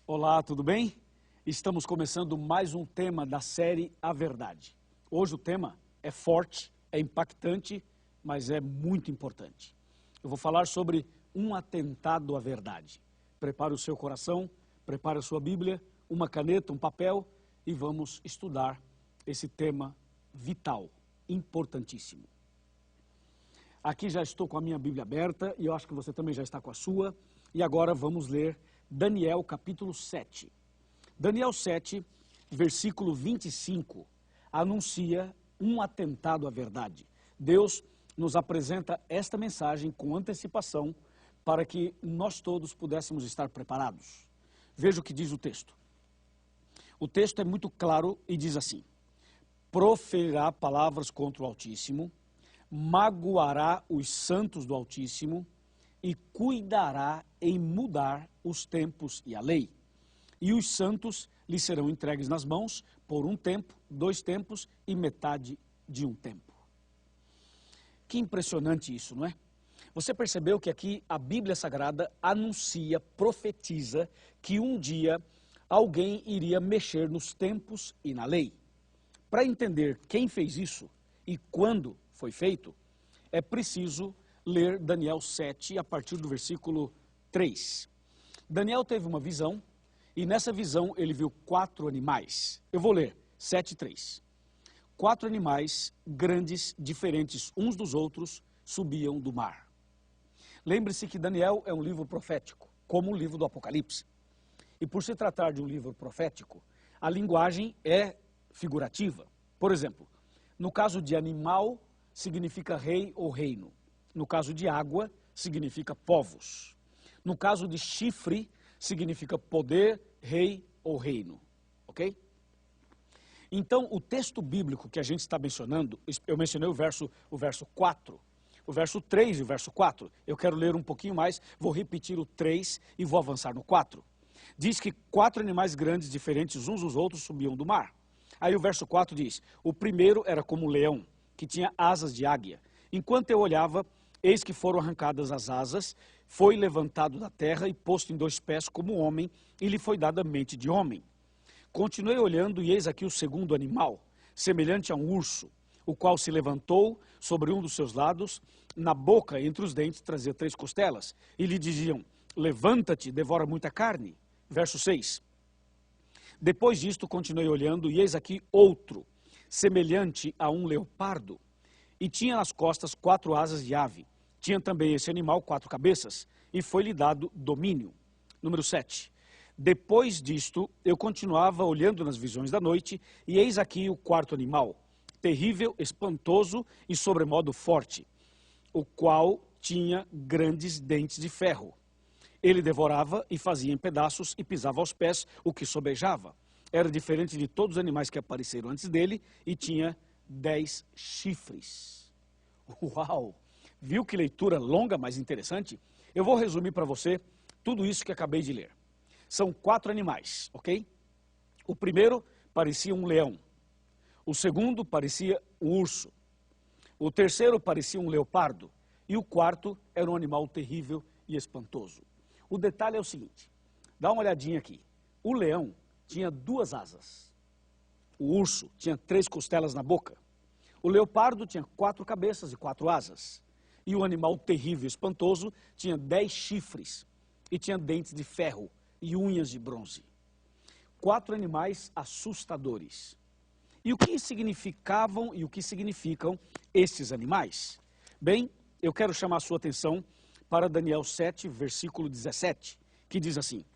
Olá, tudo bem? Estamos começando mais um tema da série A Verdade. Hoje o tema é forte, é impactante, mas é muito importante. Eu vou falar sobre um atentado à verdade. Prepare o seu coração, prepare a sua Bíblia, uma caneta, um papel e vamos estudar esse tema vital, importantíssimo. Aqui já estou com a minha Bíblia aberta e eu acho que você também já está com a sua. E agora vamos ler Daniel capítulo 7. Daniel 7, versículo 25, anuncia um atentado à verdade. Deus nos apresenta esta mensagem com antecipação para que nós todos pudéssemos estar preparados. Veja o que diz o texto. O texto é muito claro e diz assim: proferirá palavras contra o Altíssimo, magoará os santos do Altíssimo e cuidará em mudar os tempos e a lei. E os santos lhe serão entregues nas mãos por um tempo, 2 tempos e metade de um tempo. Que impressionante isso, não é? Você percebeu que aqui a Bíblia Sagrada anuncia, profetiza que um dia alguém iria mexer nos tempos e na lei. Para entender quem fez isso e quando foi feito, é preciso ler Daniel 7 a partir do versículo 3. Daniel teve uma visão e nessa visão ele viu 4 animais. Eu vou ler 7:3. 4 animais grandes, diferentes uns dos outros, subiam do mar. Lembre-se que Daniel é um livro profético, como o livro do Apocalipse. E por se tratar de um livro profético, a linguagem é figurativa. Por exemplo, no caso de animal, significa rei ou reino. No caso de água, significa povos. No caso de chifre, significa poder, rei ou reino. Ok? Então, o texto bíblico que a gente está mencionando, eu mencionei o verso 4, o verso 3 e o verso 4. Eu quero ler um pouquinho mais, vou repetir o 3 e vou avançar no 4. Diz que 4 animais grandes, diferentes uns dos outros, subiam do mar. Aí o verso 4 diz: o primeiro era como um leão, que tinha asas de águia. Enquanto eu olhava, eis que foram arrancadas as asas, foi levantado da terra e posto em 2 pés como homem, e lhe foi dada mente de homem. Continuei olhando, e eis aqui o segundo animal, semelhante a um urso, o qual se levantou sobre um dos seus lados, na boca, entre os dentes, trazia 3 costelas, e lhe diziam: levanta-te, devora muita carne. Verso 6. Depois disto, continuei olhando, e eis aqui outro, semelhante a um leopardo, e tinha nas costas 4 asas de ave. Tinha também esse animal 4 cabeças, e foi-lhe dado domínio. Número 7. Depois disto, eu continuava olhando nas visões da noite, e eis aqui o 4º animal, terrível, espantoso e sobremodo forte, o qual tinha grandes dentes de ferro. Ele devorava e fazia em pedaços e pisava aos pés o que sobejava. Era diferente de todos os animais que apareceram antes dele e tinha 10 chifres. Uau! Viu que leitura longa, mas interessante? Eu vou resumir para você tudo isso que acabei de ler. São 4 animais, ok? O primeiro parecia um leão. O segundo parecia um urso. O terceiro parecia um leopardo. E o 4º era um animal terrível e espantoso. O detalhe é o seguinte, dá uma olhadinha aqui. O leão tinha 2 asas. O urso tinha 3 costelas na boca. O leopardo tinha 4 cabeças e 4 asas. E o animal terrível e espantoso tinha 10 chifres e tinha dentes de ferro e unhas de bronze. 4 animais assustadores. E o que significavam e o que significam estes animais? Bem, eu quero chamar a sua atenção para Daniel 7, versículo 17, que diz assim: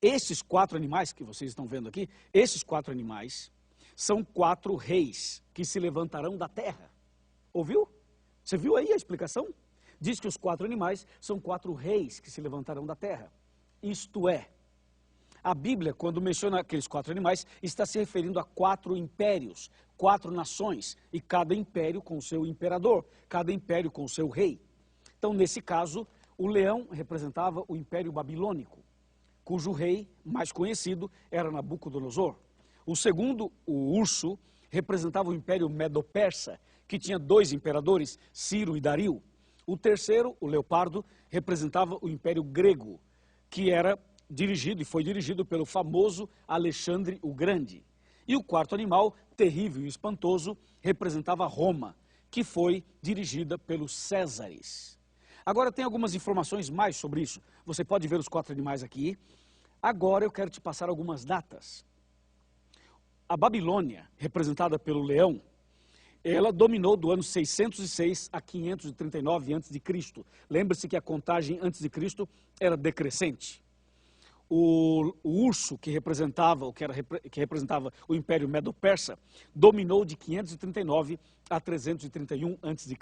esses 4 animais que vocês estão vendo aqui, esses 4 animais são 4 reis que se levantarão da terra. Ouviu? Você viu aí a explicação? Diz que os 4 animais são 4 reis que se levantarão da terra. Isto é, a Bíblia, quando menciona aqueles 4 animais, está se referindo a 4 impérios, 4 nações, e cada império com o seu imperador, cada império com o seu rei. Então, nesse caso, o leão representava o Império Babilônico, cujo rei mais conhecido era Nabucodonosor. O segundo, o urso, representava o Império Medo-Persa, que tinha 2 imperadores, Ciro e Dario. O terceiro, o leopardo, representava o Império Grego, que era dirigido e foi dirigido pelo famoso Alexandre o Grande. E o quarto animal, terrível e espantoso, representava Roma, que foi dirigida pelos Césares. Agora tem algumas informações mais sobre isso. Você pode ver os quatro animais aqui. Agora eu quero te passar algumas datas. A Babilônia, representada pelo leão, ela dominou do ano 606 a 539 a.C. Lembre-se que a contagem antes de Cristo era decrescente. O urso que representava o Império Medo-Persa dominou de 539 a 331 a.C.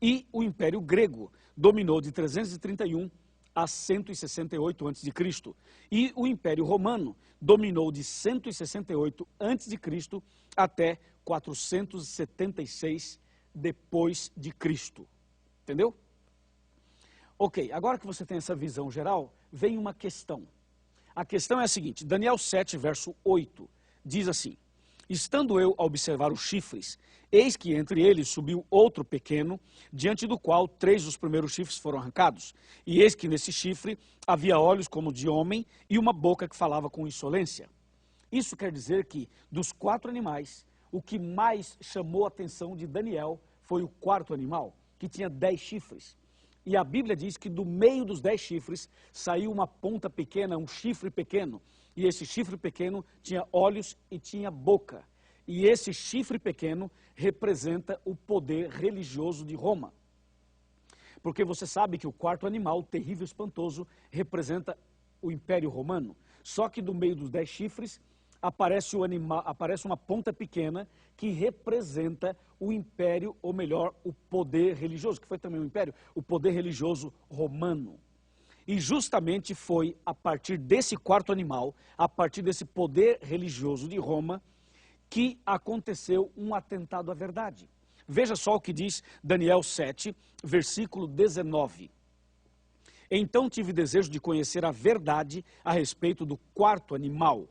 E o Império Grego dominou de 331 a 168 a.C. E o Império Romano dominou de 168 a.C. até 476 depois de Cristo. Entendeu? Ok, agora que você tem essa visão geral, vem uma questão. A questão é a seguinte, Daniel 7, verso 8, diz assim: estando eu a observar os chifres, eis que entre eles subiu outro pequeno, diante do qual 3 dos primeiros chifres foram arrancados. E eis que nesse chifre havia olhos como de homem e uma boca que falava com insolência. Isso quer dizer que, dos 4 animais, o que mais chamou a atenção de Daniel foi o quarto animal, que tinha 10 chifres. E a Bíblia diz que do meio dos 10 chifres saiu uma ponta pequena, um chifre pequeno. E esse chifre pequeno tinha olhos e tinha boca. E esse chifre pequeno representa o poder religioso de Roma. Porque você sabe que o quarto animal, terrível e espantoso, representa o Império Romano. Só que do meio dos 10 chifres aparece uma ponta pequena que representa o império, ou melhor, o poder religioso, que foi também um império, o poder religioso romano. E justamente foi a partir desse quarto animal, a partir desse poder religioso de Roma, que aconteceu um atentado à verdade. Veja só o que diz Daniel 7, versículo 19. Então tive desejo de conhecer a verdade a respeito do quarto animal.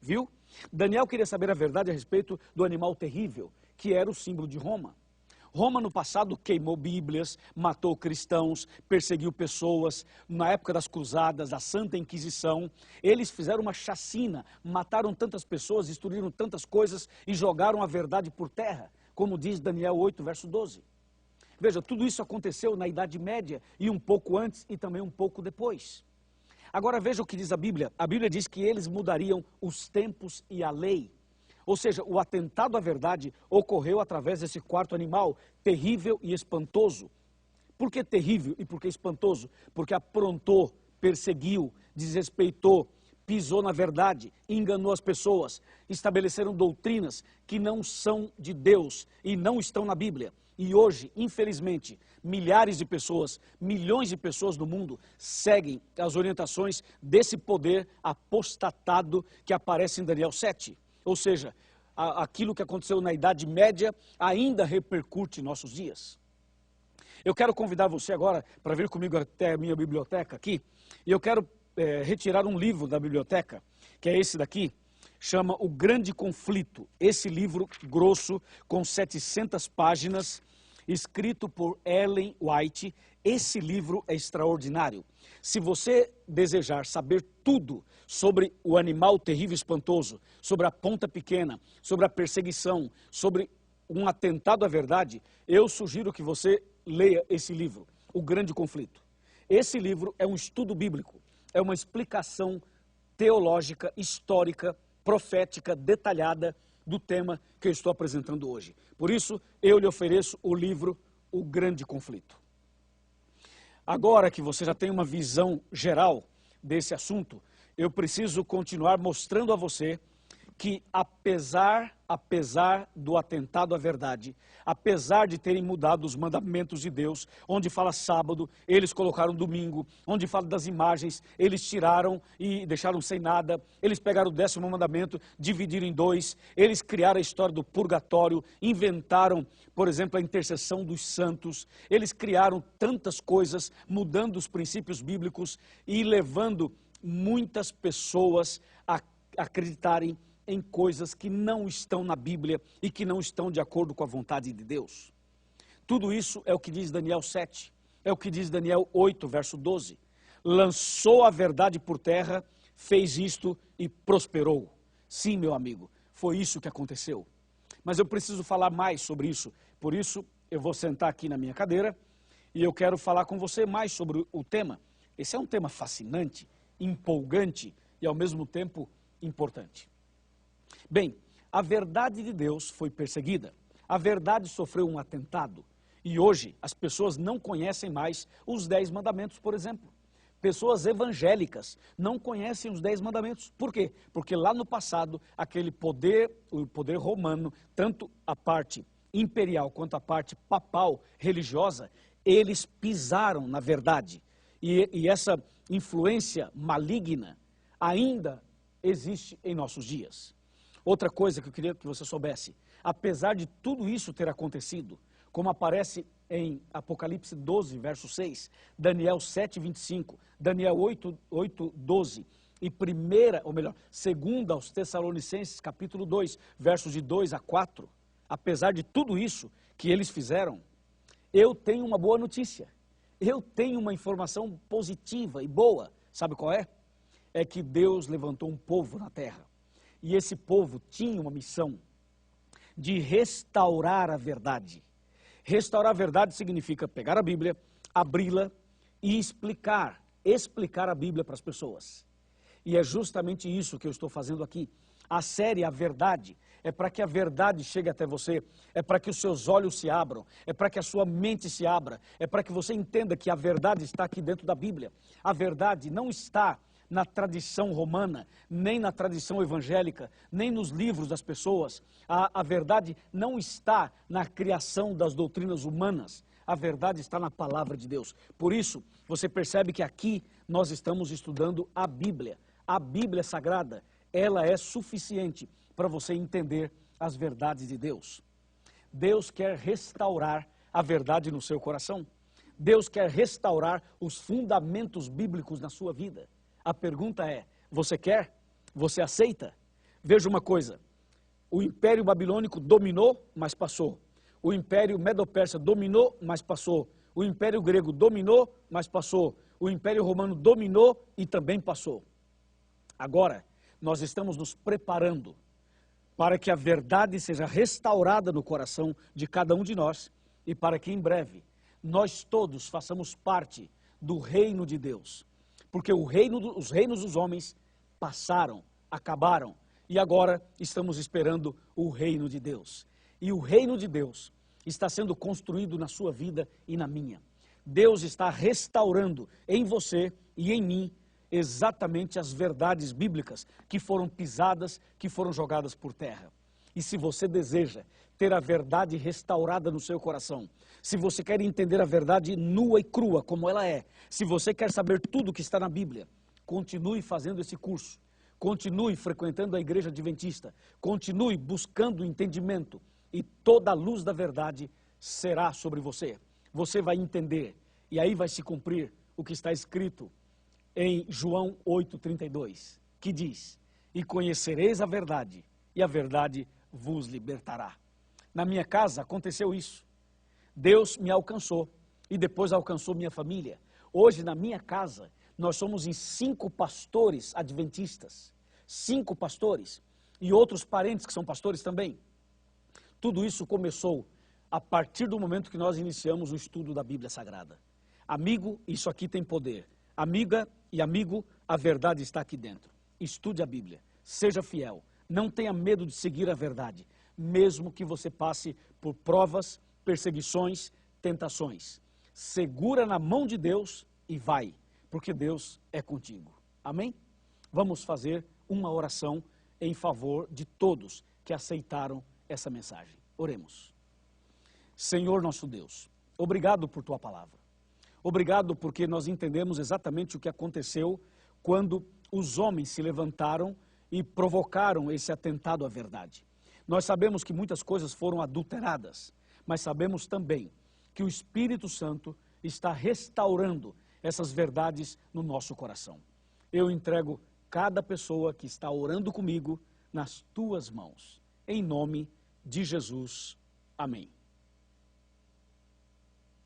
Viu? Daniel queria saber a verdade a respeito do animal terrível, que era o símbolo de Roma. Roma no passado queimou bíblias, matou cristãos, perseguiu pessoas. Na época das cruzadas, da Santa Inquisição, eles fizeram uma chacina, mataram tantas pessoas, destruíram tantas coisas e jogaram a verdade por terra, como diz Daniel 8, verso 12. Veja, tudo isso aconteceu na Idade Média e um pouco antes e também um pouco depois. Agora veja o que diz a Bíblia. A Bíblia diz que eles mudariam os tempos e a lei. Ou seja, o atentado à verdade ocorreu através desse quarto animal, terrível e espantoso. Por que terrível e por que espantoso? Porque aprontou, perseguiu, desrespeitou, pisou na verdade, enganou as pessoas, estabeleceram doutrinas que não são de Deus e não estão na Bíblia. E hoje, infelizmente, milhares de pessoas, milhões de pessoas no mundo seguem as orientações desse poder apostatado que aparece em Daniel 7. Ou seja, aquilo que aconteceu na Idade Média ainda repercute em nossos dias. Eu quero convidar você agora para vir comigo até a minha biblioteca aqui. E eu quero retirar um livro da biblioteca, que é esse daqui. Chama O Grande Conflito. Esse livro grosso, com 700 páginas, escrito por Ellen White. Esse livro é extraordinário. Se você desejar saber tudo sobre o animal terrível e espantoso, sobre a ponta pequena, sobre a perseguição, sobre um atentado à verdade, eu sugiro que você leia esse livro, O Grande Conflito. Esse livro é um estudo bíblico, é uma explicação teológica, histórica, profética, detalhada do tema que eu estou apresentando hoje. Por isso, eu lhe ofereço o livro O Grande Conflito. Agora que você já tem uma visão geral desse assunto, eu preciso continuar mostrando a você que apesar do atentado à verdade, apesar de terem mudado os mandamentos de Deus, onde fala sábado, eles colocaram domingo, onde fala das imagens, eles tiraram e deixaram sem nada, eles pegaram o 10º mandamento, dividiram em 2, eles criaram a história do purgatório, inventaram, por exemplo, a intercessão dos santos, eles criaram tantas coisas, mudando os princípios bíblicos e levando muitas pessoas a acreditarem em coisas que não estão na Bíblia e que não estão de acordo com a vontade de Deus. Tudo isso é o que diz Daniel 7, é o que diz Daniel 8, verso 12. lançou a verdade por terra, fez isto e prosperou. Sim, meu amigo, foi isso que aconteceu. Mas eu preciso falar mais sobre isso, por isso eu vou sentar aqui na minha cadeira e eu quero falar com você mais sobre o tema. Esse é um tema fascinante, empolgante e ao mesmo tempo importante. Bem, a verdade de Deus foi perseguida, a verdade sofreu um atentado e hoje as pessoas não conhecem mais os 10 mandamentos, por exemplo. Pessoas evangélicas não conhecem os 10 mandamentos. Por quê? Porque lá no passado, aquele poder, o poder romano, tanto a parte imperial quanto a parte papal, religiosa, eles pisaram na verdade. E essa influência maligna ainda existe em nossos dias. Outra coisa que eu queria que você soubesse, apesar de tudo isso ter acontecido, como aparece em Apocalipse 12, verso 6, Daniel 7, 25, Daniel 8, 12 e segunda aos Tessalonicenses, capítulo 2, versos de 2 a 4, apesar de tudo isso que eles fizeram, eu tenho uma boa notícia, eu tenho uma informação positiva e boa, sabe qual é? É que Deus levantou um povo na terra, e esse povo tinha uma missão de restaurar a verdade. Restaurar a verdade significa pegar a Bíblia, abri-la e explicar a Bíblia para as pessoas. E é justamente isso que eu estou fazendo aqui. A série A Verdade é para que a verdade chegue até você, é para que os seus olhos se abram, é para que a sua mente se abra, é para que você entenda que a verdade está aqui dentro da Bíblia. A verdade não está na tradição romana, nem na tradição evangélica, nem nos livros das pessoas. A verdade não está na criação das doutrinas humanas. A verdade está na palavra de Deus. Por isso, você percebe que aqui nós estamos estudando a Bíblia. A Bíblia Sagrada, ela é suficiente para você entender as verdades de Deus. Deus quer restaurar a verdade no seu coração. Deus quer restaurar os fundamentos bíblicos na sua vida. A pergunta é, você quer? Você aceita? Veja uma coisa, o Império Babilônico dominou, mas passou. O Império Medo-Persa dominou, mas passou. O Império Grego dominou, mas passou. O Império Romano dominou e também passou. Agora, nós estamos nos preparando para que a verdade seja restaurada no coração de cada um de nós e para que em breve nós todos façamos parte do reino de Deus. Porque os reinos dos homens passaram, acabaram, e agora estamos esperando o reino de Deus. E o reino de Deus está sendo construído na sua vida e na minha. Deus está restaurando em você e em mim exatamente as verdades bíblicas que foram pisadas, que foram jogadas por terra. E se você deseja ter a verdade restaurada no seu coração, se você quer entender a verdade nua e crua como ela é, se você quer saber tudo que está na Bíblia, continue fazendo esse curso, continue frequentando a igreja adventista, continue buscando entendimento e toda a luz da verdade será sobre você. Você vai entender e aí vai se cumprir o que está escrito em João 8,32, que diz, e conhecereis a verdade, e a verdade vos libertará. Na minha casa aconteceu isso. Deus me alcançou e depois alcançou minha família. Hoje na minha casa nós somos em 5 pastores adventistas, 5 pastores e outros parentes que são pastores também. Tudo isso começou a partir do momento que nós iniciamos o estudo da Bíblia Sagrada. Amigo, isso aqui tem poder. Amiga e amigo, a verdade está aqui dentro. Estude a Bíblia, seja fiel, não tenha medo de seguir a verdade, mesmo que você passe por provas, perseguições, tentações. Segura na mão de Deus e vai, porque Deus é contigo. Amém? Vamos fazer uma oração em favor de todos que aceitaram essa mensagem. Oremos. Senhor nosso Deus, obrigado por tua palavra. Obrigado porque nós entendemos exatamente o que aconteceu quando os homens se levantaram e provocaram esse atentado à verdade. Nós sabemos que muitas coisas foram adulteradas, mas sabemos também que o Espírito Santo está restaurando essas verdades no nosso coração. Eu entrego cada pessoa que está orando comigo nas tuas mãos. Em nome de Jesus. Amém.